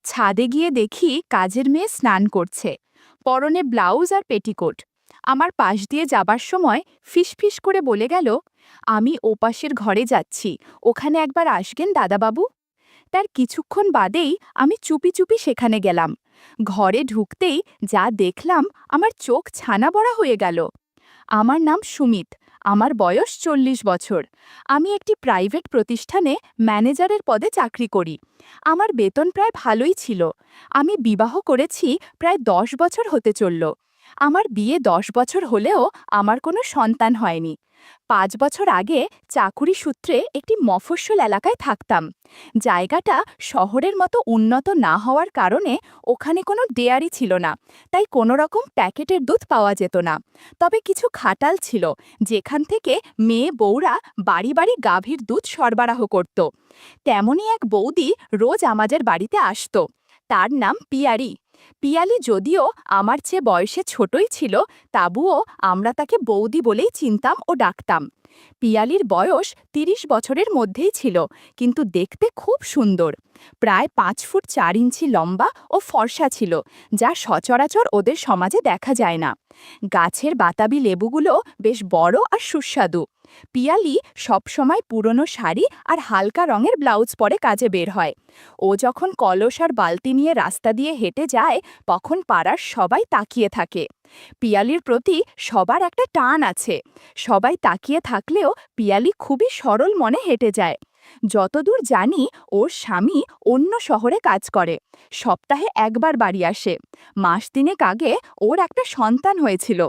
ছাদে গিয়ে দেখি কাজের মেয়ে স্নান করছে, পরনে ব্লাউজ আর পেটিকোট। আমার পাশ দিয়ে যাবার সময় ফিসফিস করে বলে গেল, আমি ওপাশের ঘরে যাচ্ছি, ওখানে একবার আসবেন দাদাবাবু। তার কিছুক্ষণ বাদেই আমি চুপি চুপি সেখানে গেলাম। ঘরে ঢুকতেই যা দেখলাম, আমার চোখ ছানা বড়া হয়ে গেল। আমার নাম সুমিত, আমার বয়স 40 বছর। আমি একটি প্রাইভেট প্রতিষ্ঠানে ম্যানেজারের পদে চাকরি করি। আমার বেতন প্রায় ভালোই ছিল। আমি বিবাহ করেছি, প্রায় 10 বছর হতে চলল। আমার বিয়ে 10 বছর হলেও আমার কোনো সন্তান হয়নি। 5 বছর আগে চাকুরি সূত্রে একটি মফস্বল এলাকায় থাকতাম। জায়গাটা শহরের মতো উন্নত না হওয়ার কারণে ওখানে কোনো ডেয়ারি ছিল না, তাই কোনো রকম প্যাকেটের দুধ পাওয়া যেত না। তবে কিছু খাটাল ছিল, যেখান থেকে মেয়ে বউরা বাড়ি বাড়ি গাভীর দুধ সরবরাহ করত। তেমনই এক বৌদি রোজ আমাদের বাড়িতে আসত। তার নাম পিয়ারি। পিয়ালি যদিও আমার চেয়ে বয়সে ছোটই ছিল, তবুও আমরা তাকে বৌদি বলেই চিনতাম ও ডাকতাম। পিয়ালির বয়স 30 বছরের মধ্যেই ছিল, কিন্তু দেখতে খুব সুন্দর। প্রায় 5 ফুট 4 ইঞ্চি লম্বা ও ফর্সা ছিল, যা সচরাচর ওদের সমাজে দেখা যায় না। গাছের বাতাবি লেবুগুলো বেশ বড় আর সুস্বাদু। পিয়ালি সবসময় পুরনো শাড়ি আর হালকা রঙের ব্লাউজ পরে কাজে বের হয়। ও যখন কলস আর বালতি নিয়ে রাস্তা দিয়ে হেঁটে যায়, তখন পাড়ার সবাই তাকিয়ে থাকে। পিয়ালির প্রতি সবার একটা টান আছে। সবাই তাকিয়ে থাকলেও পিয়ালি খুবই সরল মনে হেঁটে যায়। যতদূর জানি, ওর স্বামী অন্য শহরে কাজ করে, সপ্তাহে একবার বাড়ি আসে। মাস তিনেক আগে ওর একটা সন্তান হয়েছিল,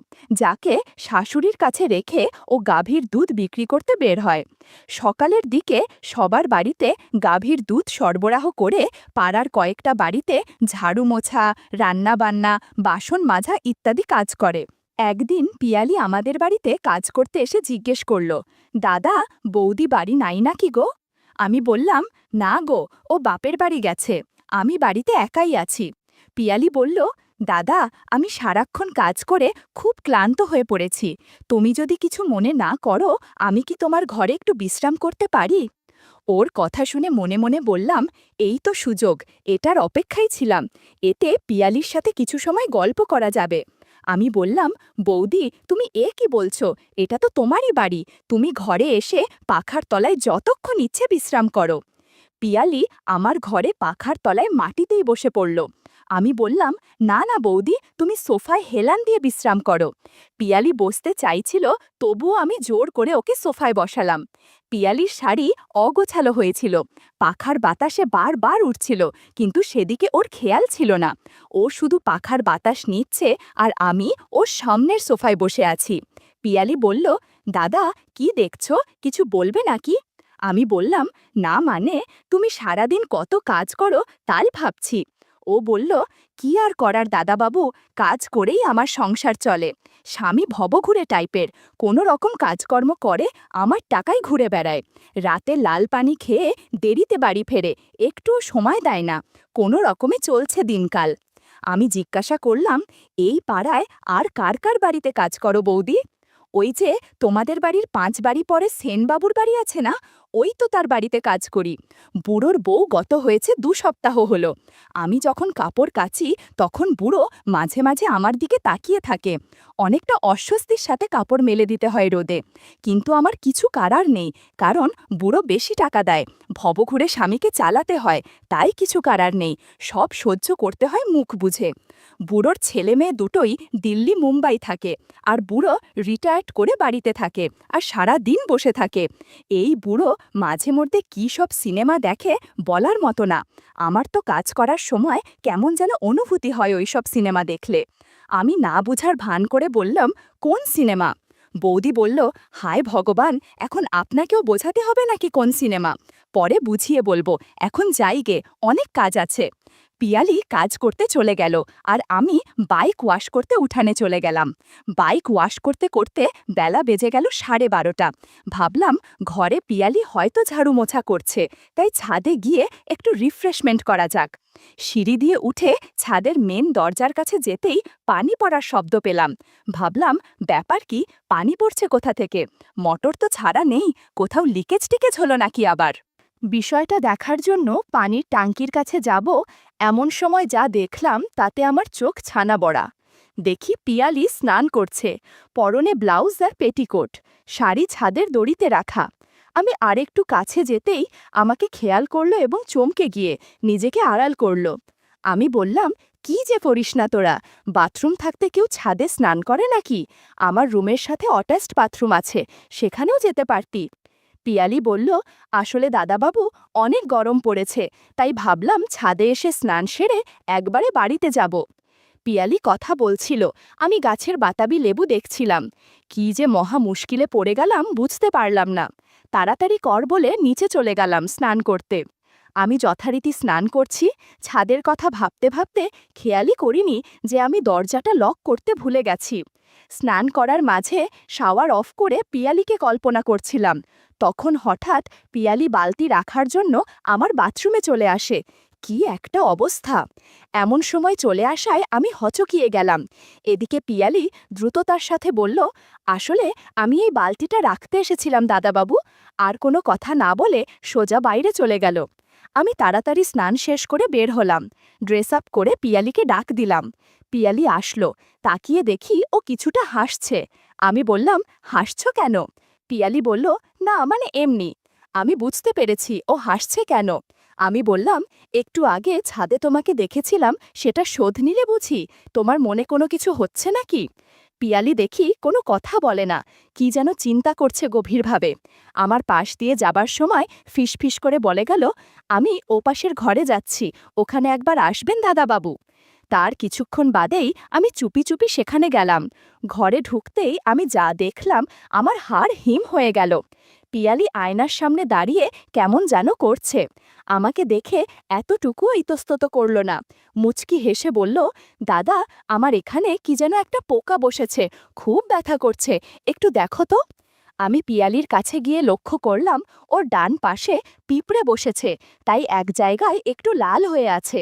যাকে শাশুড়ির কাছে রেখে ও গাভীর দুধ বিক্রি করতে বের হয়। সকালের দিকে সবার বাড়িতে গাভীর দুধ সরবরাহ করে পাড়ার কয়েকটা বাড়িতে ঝাড়ু মোছা, রান্নাবান্না, বাসন মাজা ইত্যাদি কাজ করে। একদিন পিয়ালি আমাদের বাড়িতে কাজ করতে এসে জিজ্ঞেস করল, দাদা, বৌদি বাড়ি নাই নাকি গো? আমি বললাম, না গো, ও বাপের বাড়ি গেছে, আমি বাড়িতে একাই আছি। পিয়ালি বলল, দাদা, আমি সারাক্ষণ কাজ করে খুব ক্লান্ত হয়ে পড়েছি। তুমি যদি কিছু মনে না করো, আমি কি তোমার ঘরে একটু বিশ্রাম করতে পারি? ওর কথা শুনে মনে মনে বললাম, এই তো সুযোগ, এটার অপেক্ষায় ছিলাম। এতে পিয়ালির সাথে কিছু সময় গল্প করা যাবে। আমি বললাম, বৌদি, তুমি কি বলছো? এটা তো তোমারই বাড়ি, তুমি ঘরে এসে পাখার তলায় যতক্ষণ ইচ্ছে বিশ্রাম করো। পিয়ালি আমার ঘরে পাখার তলায় মাটিতেই বসে পড়ল। আমি বললাম, না না বৌদি, তুমি সোফায় হেলান দিয়ে বিশ্রাম করো। পিয়ালি বসতে চাইছিল, তবুও আমি জোর করে ওকে সোফায় বসালাম। পিয়ালির শাড়ি অগোছালো হয়েছিল, পাখার বাতাসে বারবার উঠছিল, কিন্তু সেদিকে ওর খেয়াল ছিল না। ও শুধু পাখার বাতাস নিচ্ছে, আর আমি ওর সামনের সোফায় বসে আছি। পিয়ালি বলল, দাদা, কি দেখছো, কিছু বলবে নাকি? আমি বললাম, না মানে, তুমি সারাদিন কত কাজ করো তাই ভাবছি। ও বলল, কি আর করার দাদাবাবু, কাজ করেই আমার সংসার চলে। স্বামী ভবঘুরে টাইপের, কোনো রকম কাজকর্ম করে আমার টাকাই ঘুরে বেড়ায়। রাতে লাল পানি খেয়ে দেরিতে বাড়ি ফেরে, একটুও সময় দেয় না। কোনো রকমে চলছে দিনকাল। আমি জিজ্ঞাসা করলাম, এই পাড়ায় আর কার কার বাড়িতে কাজ করো বৌদি? ওই যে তোমাদের বাড়ির 5 বাড়ি পরে সেনবাবুর বাড়ি আছে না, ওই তো তার বাড়িতে কাজ করি। বুড়োর বউ গত হয়েছে 2 সপ্তাহ হলো। আমি যখন কাপড় কাচি, তখন বুড়ো মাঝে মাঝে আমার দিকে তাকিয়ে থাকে। অনেকটা অস্বস্তির সাথে কাপড় মেলে দিতে হয় রোদে, কিন্তু আমার কিছু করার নেই, কারণ বুড়ো বেশি টাকা দেয়। ভবঘুরে স্বামীকে চালাতে হয়, তাই কিছু করার নেই, সব সহ্য করতে হয় মুখ বুঝে। বুড়োর ছেলে মেয়ে দুটোই দিল্লি মুম্বাই থাকে, আর বুড়ো রিটায়ার্ড করে বাড়িতে থাকে আর সারা দিন বসে থাকে। এই বুড়ো মাঝে মধ্যে কী সব সিনেমা দেখে বলার মতো না। আমার তো কাজ করার সময় কেমন যেন অনুভূতি হয় ওই সব সিনেমা দেখলে। আমি না বুঝার ভান করে বললাম, কোন সিনেমা? বৌদি বলল, হায় ভগবান, এখন আপনাকেও বোঝাতে হবে নাকি কোন সিনেমা? পরে বুঝিয়ে বলবো, এখন যাই গে, অনেক কাজ আছে। পিয়ালি কাজ করতে চলে গেল, আর আমি বাইক ওয়াশ করতে উঠানে চলে গেলাম। বাইক ওয়াশ করতে করতে বেলা বেজে গেল 12:30। ভাবলাম, ঘরে পিয়ালি হয়তো ঝাড়ু মোছা করছে, তাই ছাদে গিয়ে একটু রিফ্রেশমেন্ট করা যাক। সিঁড়ি দিয়ে উঠে ছাদের মেন দরজার কাছে যেতেই পানি পড়ার শব্দ পেলাম। ভাবলাম, ব্যাপার কি, পানি পড়ছে কোথা থেকে? মোটর তো ছাড়া নেই, কোথাও লিকেজ টিকেজ হলো নাকি আবার? বিষয়টা দেখার জন্য পানির ট্যাঙ্কির কাছে যাব, এমন সময় যা দেখলাম তাতে আমার চোখ ছানা বড়া। দেখি পিয়ালি স্নান করছে, পরনে ব্লাউজ আর পেটিকোট, শাড়ি ছাদের দড়িতে রাখা। আমি আরেকটু কাছে যেতেই আমাকে খেয়াল করলো এবং চমকে গিয়ে নিজেকে আড়াল করলো। আমি বললাম, কি যে করিস না তোরা, বাথরুম থাকতে কেউ ছাদে স্নান করে নাকি? আমার রুমের সাথে অ্যাটাচড বাথরুম আছে, সেখানেও যেতে পারতি। পিয়ালি বলল, আসলে দাদাবাবু, অনেক গরম পড়েছে, তাই ভাবলাম ছাদে এসে স্নান সেরে একবারে বাড়িতে যাব। পিয়ালি কথা বলছিল, আমি গাছের বাতাবি লেবু দেখছিলাম। কি যে মহা মুশকিলে পড়ে গেলাম বুঝতে পারলাম না। তাড়াতাড়ি কর বলে নিচে চলে গেলাম স্নান করতে। আমি যথারীতি স্নান করছি, ছাদের কথা ভাবতে ভাবতে খেয়ালই করিনি যে আমি দরজাটা লক করতে ভুলে গেছি। স্নান করার মাঝে শাওয়ার অফ করে পিয়ালিকে কল্পনা করছিলাম। তখন হঠাৎ পিয়ালি বালতি রাখার জন্য আমার বাথরুমে চলে আসে। কি একটা অবস্থা! এমন সময় চলে আসায় আমি হচকিয়ে গেলাম। এদিকে পিয়ালি দ্রুততার সাথে বলল, আসলে আমি এই বালতিটা রাখতে এসেছিলাম দাদাবাবু। আর কোনো কথা না বলে সোজা বাইরে চলে গেল। আমি তাড়াতাড়ি স্নান শেষ করে বের হলাম। ড্রেস আপ করে পিয়ালিকে ডাক দিলাম। পিয়ালি আসলো। তাকিয়ে দেখি ও কিছুটা হাসছে। আমি বললাম, হাসছ কেন? পিয়ালি বলল, না মানে এমনি। আমি বুঝতে পেরেছি ও হাসছে কেন। আমি বললাম, একটু আগে ছাদে তোমাকে দেখেছিলাম, সেটা শোধ নিলে বুঝি? তোমার মনে কোনো কিছু হচ্ছে নাকি? পিয়ালি দেখি কোনো কথা বলে না, কি যেন চিন্তা করছে গভীরভাবে। আমার পাশ দিয়ে যাবার সময় ফিসফিস করে বলে গেল, আমি ওপাশের ঘরে যাচ্ছি, ওখানে একবার আসবেন দাদাবাবু। তার কিছুক্ষণ বাদেই আমি চুপি চুপি সেখানে গেলাম। ঘরে ঢুকতেই আমি যা দেখলাম, আমার হাড় হিম হয়ে গেল। পিয়ালি আয়নার সামনে দাঁড়িয়ে কেমন যেন করছে। আমাকে দেখে এতটুকুও ইতস্তত করল না। মুচকি হেসে বলল, দাদা, আমার এখানে কি যেন একটা পোকা বসেছে, খুব ব্যথা করছে, একটু দেখো তো। আমি পিয়ালির কাছে গিয়ে লক্ষ্য করলাম ওর ডান পাশে পিঁপড়ে বসেছে, তাই এক জায়গায় একটু লাল হয়ে আছে।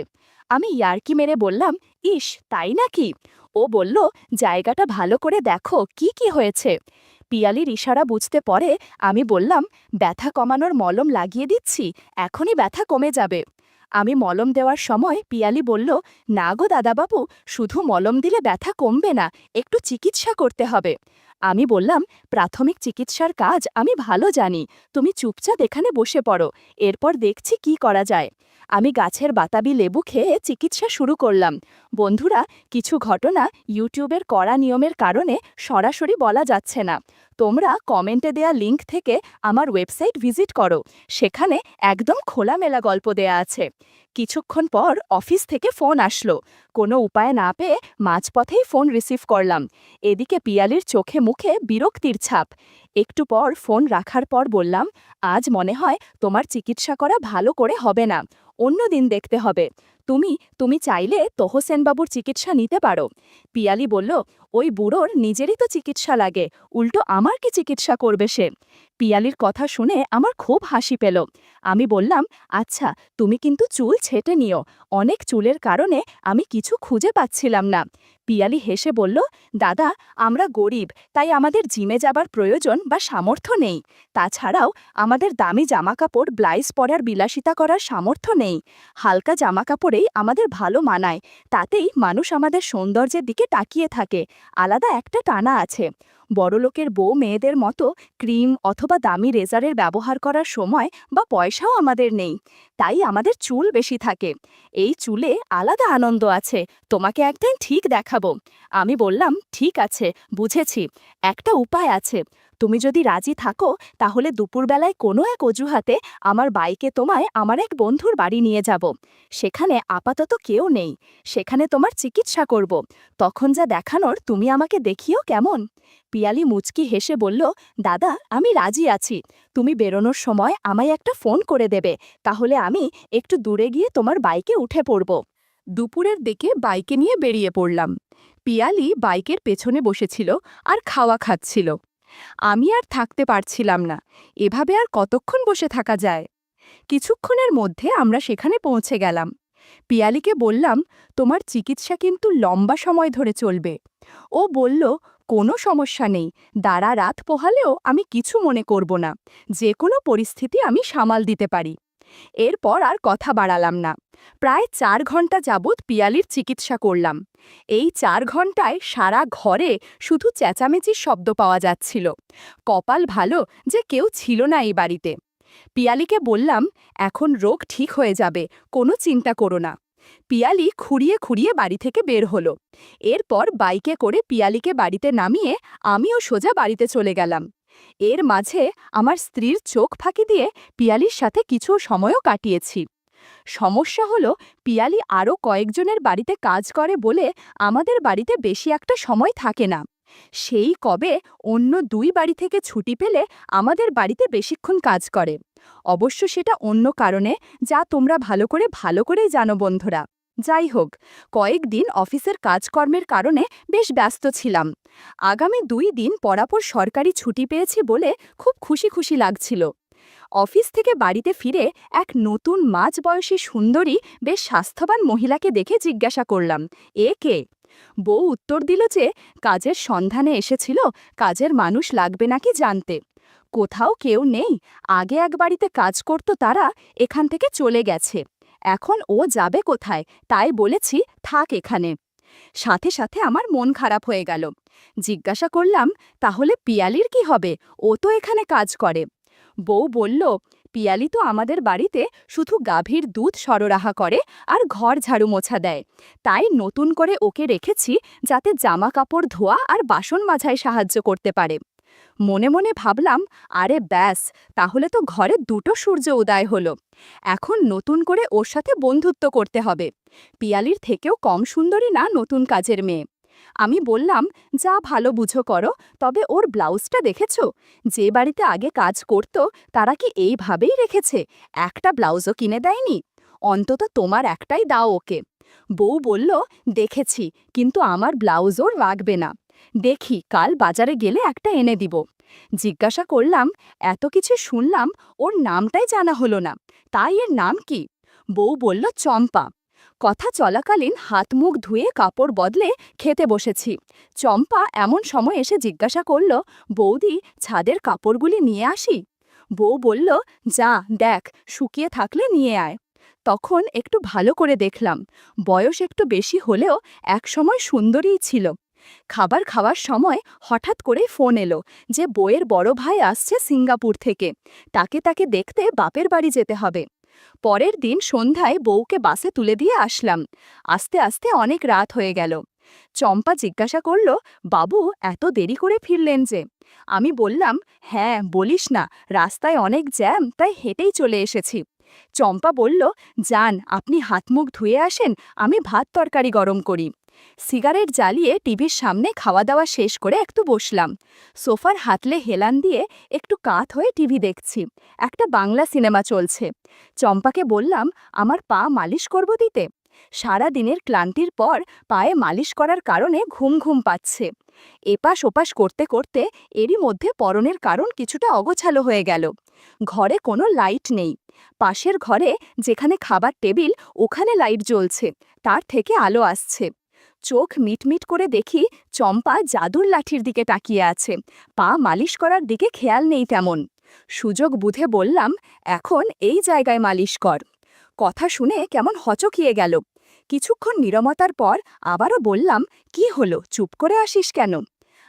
আমি ইয়ার্কি মেরে বললাম, ইস, তাই নাকি? ও বলল, জায়গাটা ভালো করে দেখো কি কি হয়েছে। পিয়ালির ইশারা বুঝতে পরে আমি বললাম, ব্যথা কমানোর মলম লাগিয়ে দিচ্ছি, এখনই ব্যথা কমে যাবে। আমি মলম দেওয়ার সময় পিয়ালি বলল, না গো দাদাবাবু, শুধু মলম দিলে ব্যথা কমবে না, একটু চিকিৎসা করতে হবে। আমি বললাম, প্রাথমিক চিকিৎসার কাজ আমি ভালো জানি, তুমি চুপচাপ এখানে বসে পড়ো, এরপর দেখছি কি করা যায়। আমি গাছের বাতাবি লেবু খেয়ে চিকিৎসা শুরু করলাম। বন্ধুরা, কিছু ঘটনা ইউটিউবের কড়া নিয়মের কারণে সরাসরি বলা যাচ্ছে না। তোমরা কমেন্টে দেয়া লিংক থেকে আমার ওয়েবসাইট ভিজিট করো, সেখানে একদম খোলামেলা গল্প দেয়া আছে। কিছুক্ষণ পর অফিস থেকে ফোন আসলো। কোনো উপায় না পেয়ে মাঝপথেই ফোন রিসিভ করলাম। এদিকে পিয়ালির চোখে মুখে বিরক্তির ছাপ। একটু পর ফোন রাখার পর বললাম, আজ মনে হয় তোমার চিকিৎসা করা ভালো করে হবে না, অন্য দিন দেখতে হবে। তুমি তুমি চাইলে তোহসেনবাবুর চিকিৎসা নিতে পারো। পিয়ালি বলল, ওই বুড়োর নিজেরই তো চিকিৎসা লাগে, উল্টো আমার কি চিকিৎসা করবে সে? পিয়ালির কথা শুনে আমার খুব হাসি পেল। আমি বললাম, আচ্ছা, তুমি কিন্তু চুল ছেঁটে নিও, অনেক চুলের কারণে আমি কিছু খুঁজে পাচ্ছিলাম না। পিয়ালি হেসে বলল, দাদা, আমরা গরিব, তাই আমাদের জিমে যাবার প্রয়োজন বা সামর্থ্য নেই। তাছাড়াও আমাদের দামি জামাকাপড় ব্লাউজ পরার বিলাসিতা করার সামর্থ্য নেই। হালকা জামাকাপড়েই আমাদের ভালো মানায়, তাতেই মানুষ আমাদের সৌন্দর্যের দিকে তাকিয়ে থাকে, আলাদা একটা টানা আছে। বড়লোকের বউ মেয়েদের মতো ক্রিম অথবা দামি রেজারের ব্যবহার করার সময় বা পয়সাও আমাদের নেই, তাই আমাদের চুল বেশি থাকে। এই চুলে আলাদা আনন্দ আছে, তোমাকে একদিন ঠিক দেখাবো। আমি বললাম, ঠিক আছে, বুঝেছি। একটা উপায় আছে, তুমি যদি রাজি থাকো তাহলে দুপুরবেলায় কোনো এক অজুহাতে আমার বাইকে তোমায় আমার এক বন্ধুর বাড়ি নিয়ে যাব। সেখানে আপাতত কেউ নেই, সেখানে তোমার চিকিৎসা করব। তখন যা দেখানোর তুমি আমাকে দেখিও কেমন? পিয়ালি মুচকি হেসে বলল, দাদা, আমি রাজি আছি। তুমি বেরোনোর সময় আমায় একটা ফোন করে দেবে, তাহলে আমি একটু দূরে গিয়ে তোমার বাইকে উঠে পড়ব। দুপুরের দিকে বাইকে নিয়ে বেরিয়ে পড়লাম। পিয়ালি বাইকের পেছনে বসেছিল আর খাওয়া খাচ্ছিল। আমি আর থাকতে পারছিলাম না, এভাবে আর কতক্ষণ বসে থাকা যায়? কিছুক্ষণের মধ্যে আমরা সেখানে পৌঁছে গেলাম। পিয়ালিকে বললাম, তোমার চিকিৎসা কিন্তু লম্বা সময় ধরে চলবে। ও বলল, কোনো সমস্যা নেই, দাঁড়া রাত পোহালেও আমি কিছু মনে করব না, যে কোনো পরিস্থিতি আমি সামাল দিতে পারি। এরপর আর কথা বাড়ালাম না। প্রায় 4 ঘন্টা যাবৎ পিয়ালির চিকিৎসা করলাম। এই 4 ঘন্টায় সারা ঘরে শুধু চেঁচামেচির শব্দ পাওয়া যাচ্ছিল। কপাল ভালো যে কেউ ছিল না এই বাড়িতে। পিয়ালিকে বললাম, এখন রোগ ঠিক হয়ে যাবে, কোনো চিন্তা করো না। পিয়ালি খুঁড়িয়ে খুঁড়িয়ে বাড়ি থেকে বের হলো। এরপর বাইকে করে পিয়ালিকে বাড়িতে নামিয়ে আমিও সোজা বাড়িতে চলে গেলাম। এর মাঝে আমার স্ত্রীর চোখ ফাঁকি দিয়ে পিয়ালির সাথে কিছু সময়ও কাটিয়েছি। সমস্যা হলো, পিয়ালি আরও কয়েকজনের বাড়িতে কাজ করে বলে আমাদের বাড়িতে বেশি একটা সময় থাকে না। সেই কবে অন্য 2 বাড়ি থেকে ছুটি পেলে আমাদের বাড়িতে বেশিক্ষণ কাজ করে। অবশ্য সেটা অন্য কারণে, যা তোমরা ভালো করেই জানো বন্ধুরা। যাই হোক, কয়েকদিন অফিসের কাজকর্মের কারণে বেশ ব্যস্ত ছিলাম। আগামী 2 দিন পরাপর সরকারি ছুটি পেয়েছি বলে খুব খুশি খুশি লাগছিল। অফিস থেকে বাড়িতে ফিরে এক নতুন মাঝবয়সী সুন্দরী বেশ স্বাস্থ্যবান মহিলাকে দেখে জিজ্ঞাসা করলাম, এ কে? বউ উত্তর দিল যে কাজের সন্ধানে এসেছিল, কাজের মানুষ লাগবে নাকি জানতে। কোথাও কেউ নেই, আগে এক বাড়িতে কাজ করত, তারা এখান থেকে চলে গেছে। এখন ও যাবে কোথায়, তাই বলেছি থাক এখানে। সাথে সাথে আমার মন খারাপ হয়ে গেল। জিজ্ঞাসা করলাম, তাহলে পিয়ালির কি হবে? ও তো এখানে কাজ করে। বউ বলল, পিয়ালি তো আমাদের বাড়িতে শুধু গাভীর দুধ সরবরাহ করে আর ঘর ঝাড়ু মোছা দেয়। তাই নতুন করে ওকে রেখেছি যাতে জামা কাপড় ধোয়া আর বাসন মাজায় সাহায্য করতে পারে। মনে মনে ভাবলাম, আরে ব্যাস, তাহলে তো ঘরে 2টো সূর্য উদয় হলো। এখন নতুন করে ওর সাথে বন্ধুত্ব করতে হবে। পিয়ালির থেকেও কম সুন্দরী না নতুন কাজের মেয়ে। আমি বললাম, যা ভালো বুঝো করো, তবে ওর ব্লাউজটা দেখেছো? যে বাড়িতে আগে কাজ করত তারা কি এইভাবেই রেখেছে? একটা ব্লাউজও কিনে দেয়নি? অন্তত তোমার একটাই দাও ওকে। বউ বলল, দেখেছি, কিন্তু আমার ব্লাউজও লাগবে না। দেখি কাল বাজারে গেলে একটা এনে দিব। জিজ্ঞাসা করলাম, এত কিছু শুনলাম, ওর নামটাই জানা হলো না, তাই এর নাম কি? বউ বলল, চম্পা। কথা চলাকালীন হাত মুখ ধুয়ে কাপড় বদলে খেতে বসেছি। চম্পা এমন সময় এসে জিজ্ঞাসা করল, বৌদি, ছাদের কাপড়গুলি নিয়ে আসি? বউ বলল, যা দেখ, শুকিয়ে থাকলে নিয়ে আয়। তখন একটু ভালো করে দেখলাম, বয়স একটু বেশি হলেও একসময় সুন্দরীই ছিল। খাবার খাওয়ার সময় হঠাৎ করে ফোন এলো যে বউয়ের বড় ভাই আসছে সিঙ্গাপুর থেকে, তাকে দেখতে বাপের বাড়ি যেতে হবে। পরের দিন সন্ধ্যায় বউকে বাসে তুলে দিয়ে আসলাম। আস্তে আস্তে অনেক রাত হয়ে গেল। চম্পা জিজ্ঞাসা করল, বাবু এত দেরি করে ফিরলেন যে? আমি বললাম, হ্যাঁ বলিস না, রাস্তায় অনেক জ্যাম, তাই হেঁটেই চলে এসেছি। চম্পা বলল, যান, আপনি হাত মুখ ধুয়ে আসেন, আমি ভাত তরকারি গরম করি। সিগারেট জ্বালিয়ে টিভির সামনে খাওয়া দাওয়া শেষ করে একটু বসলাম। সোফার হাতলে হেলান দিয়ে একটু কাত হয়ে টিভি দেখছি। একটা বাংলা সিনেমা চলছে। চম্পাকে বললাম, আমার পা মালিশ করব দিতে? সারা দিনের ক্লান্তির পর পায়ে মালিশ করার কারণে ঘুম ঘুম পাচ্ছে। এপাশ ওপাশ করতে করতে এরই মধ্যে পরনের কারণ কিছুটা অগোছালো হয়ে গেল। ঘরে কোনো লাইট নেই। পাশের ঘরে যেখানে খাবার টেবিল, ওখানে লাইট জ্বলছে, তার থেকে আলো আসছে। চোখ মিটমিট করে দেখি চম্পা জাদুর লাঠির দিকে তাকিয়ে আছে, পা মালিশ করার দিকে খেয়াল নেই তেমন। সুযোগ বুঝে বললাম, এখন এই জায়গায় মালিশ কর। কথা শুনে কেমন হচকিয়ে গেল। কিছুক্ষণ নীরবতার পর আবারও বললাম, কি হলো, চুপ করে আসিস কেন?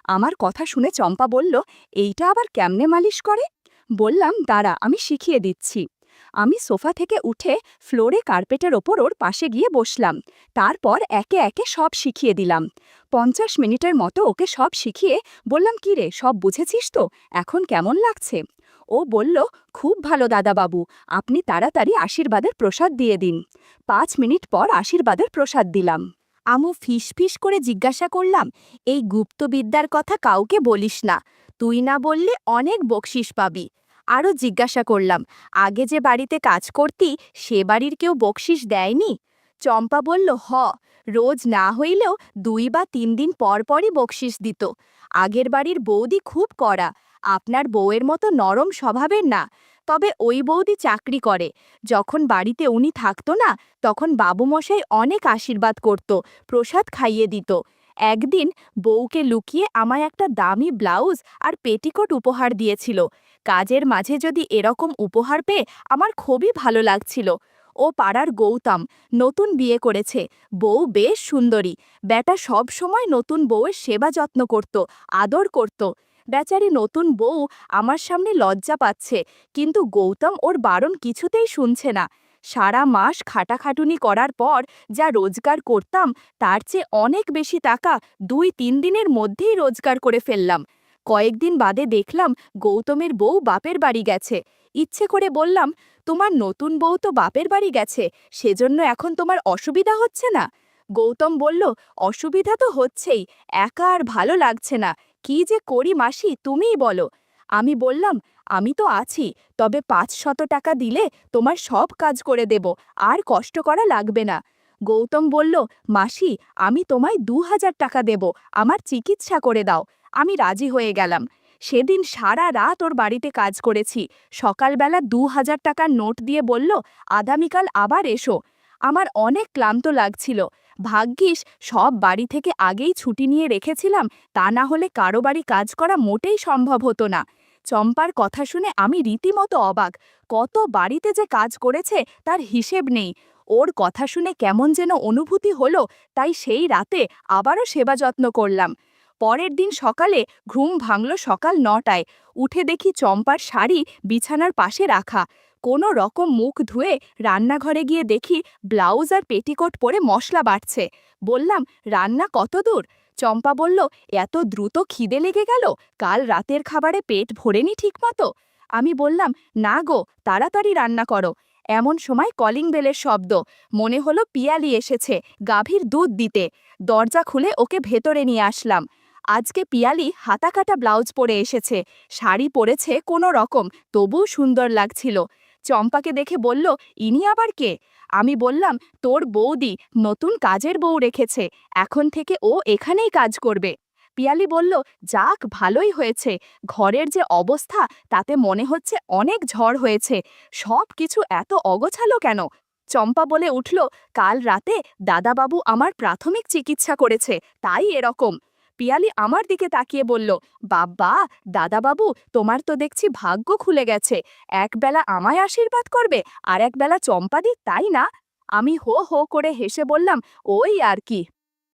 আমার কথা শুনে চম্পা বলল, এইটা আবার কেমনে মালিশ করে? বললাম, দাঁড়া, আমি শিখিয়ে দিচ্ছি। আমি সোফা থেকে উঠে ফ্লোরে কার্পেটের ওপর ওর পাশে গিয়ে বসলাম। তারপর একে একে সব শিখিয়ে দিলাম। 50 মিনিটের মতো ওকে সব শিখিয়ে বললাম, কি রে, সব বুঝেছিস তো? এখন কেমন লাগছে? ও বলল, খুব ভালো দাদাবাবু, আপনি তাড়াতাড়ি আশীর্বাদের প্রসাদ দিয়ে দিন। 5 মিনিট পর আশীর্বাদের প্রসাদ দিলাম। আমু ফিস করে জিজ্ঞাসা করলাম, এই গুপ্তবিদ্যার কথা কাউকে বলিস না, তুই না বললে অনেক বকশিস পাবি। আরও জিজ্ঞাসা করলাম, আগে যে বাড়িতে কাজ করতি সে বাড়ির কেউ বকশিস দেয়নি? চম্পা বলল, রোজ না হইলেও 2 বা 3 দিন পর পরই বকশিস দিত। আগের বাড়ির বৌদি খুব কড়া, আপনার বউয়ের মতো নরম স্বভাবের না। তবে ওই বৌদি চাকরি করে, যখন বাড়িতে উনি থাকতো না, তখন বাবুমশাই অনেক আশীর্বাদ করত, প্রসাদ খাইয়ে দিত। একদিন বউকে লুকিয়ে আমায় একটা দামি ব্লাউজ আর পেটিকোট উপহার দিয়েছিল। কাজের মাঝে যদি এরকম উপহার পেয়ে আমার খুবই ভালো লাগছিল। ও পাড়ার গৌতম, নতুন বিয়ে করেছে, বউ বেশ সুন্দরী। বেটা সব সময় নতুন বউয়ের সেবা যত্ন করত, আদর করত। বেচারি নতুন বউ আমার সামনে লজ্জা পাচ্ছে, কিন্তু গৌতম ওর বারণ কিছুতেই শুনছে না। সারা মাস খাটাখাটুনি করার পর যা রোজগার করতাম তার চেয়ে অনেক বেশি টাকা 2-3 দিনের মধ্যেই রোজগার করে ফেললাম। কয়েকদিন বাদে দেখলাম গৌতমের বউ বাপের বাড়ি গেছে। ইচ্ছে করে বললাম, তোমার নতুন বউ তো বাপের বাড়ি গেছে, সেজন্য এখন তোমার অসুবিধা হচ্ছে না? গৌতম বলল, অসুবিধা তো হচ্ছেই, একা আর ভালো লাগছে না। কি যে করি মাসি, তুমিই বলো। আমি বললাম, আমি তো আছি, তবে 500 টাকা দিলে তোমার সব কাজ করে দেব, আর কষ্ট করা লাগবে না। গৌতম বলল, মাসি, আমি তোমায় 2000 টাকা দেব, আমার চিকিৎসা করে দাও। আমি রাজি হয়ে গেলাম। সেদিন সারা রাত ওর বাড়িতে কাজ করেছি। সকালবেলা 2000 টাকার নোট দিয়ে বলল, আগামীকাল আবার এসো। আমার অনেক ক্লান্ত লাগছিল। ভাগ্যিস সব বাড়ি থেকে আগেই ছুটি নিয়ে রেখেছিলাম, তা না হলে কারো বাড়ি কাজ করা মোটেই সম্ভব হতো না। চম্পার কথা শুনে আমি রীতিমতো অবাক। কত বাড়িতে যে কাজ করেছে তার হিসেব নেই। ওর কথা শুনে কেমন যেন অনুভূতি হলো, তাই সেই রাতে আবারও সেবা যত্ন করলাম। পরের দিন সকালে ঘুম ভাঙল সকাল 9টায়। উঠে দেখি চম্পার শাড়ি বিছানার পাশে রাখা। কোনো রকম মুখ ধুয়ে রান্নাঘরে গিয়ে দেখি ব্লাউজ আর পেটিকোট পরে মশলা বাটছে। বললাম, রান্না কত দূর? চম্পা বলল, এত দ্রুত খিদে লেগে গেল, কাল রাতের খাবারে পেট ভরেনি ঠিকমতো। আমি বললাম, না গো, তাড়াতাড়ি রান্না করো। এমন সময় কলিং বেলের শব্দ। মনে হলো পিয়ালি এসেছে গাভীর দুধ দিতে। দরজা খুলে ওকে ভেতরে নিয়ে আসলাম। আজকে পিয়ালি হাতাকাটা ব্লাউজ পরে এসেছে, শাড়ি পরেছে কোনো রকম, তবুও সুন্দর লাগছিল। চম্পাকে দেখে বলল, ইনি আবার কে? আমি বললাম, তোর বৌদি নতুন কাজের বউ রেখেছে, এখন থেকে ও এখানেই কাজ করবে। পিয়ালি বলল, যাক, ভালোই হয়েছে। ঘরের যে অবস্থা, তাতে মনে হচ্ছে অনেক ঝড় হয়েছে। সব কিছু এত অগোছালো কেন? চম্পা বলে উঠল, কাল রাতে দাদাবাবু আমার প্রাথমিক চিকিৎসা করেছে, তাই এরকম। পিয়ালি আমার দিকে তাকিয়ে বলল, বাবা, দাদাবাবু, তোমার তো দেখছি ভাগ্য খুলে গেছে। একবেলা আমায় আশীর্বাদ করবে, আর একবেলা চম্পাদি, তাই না? আমি হো হো করে হেসে বললাম, ওই আর কি।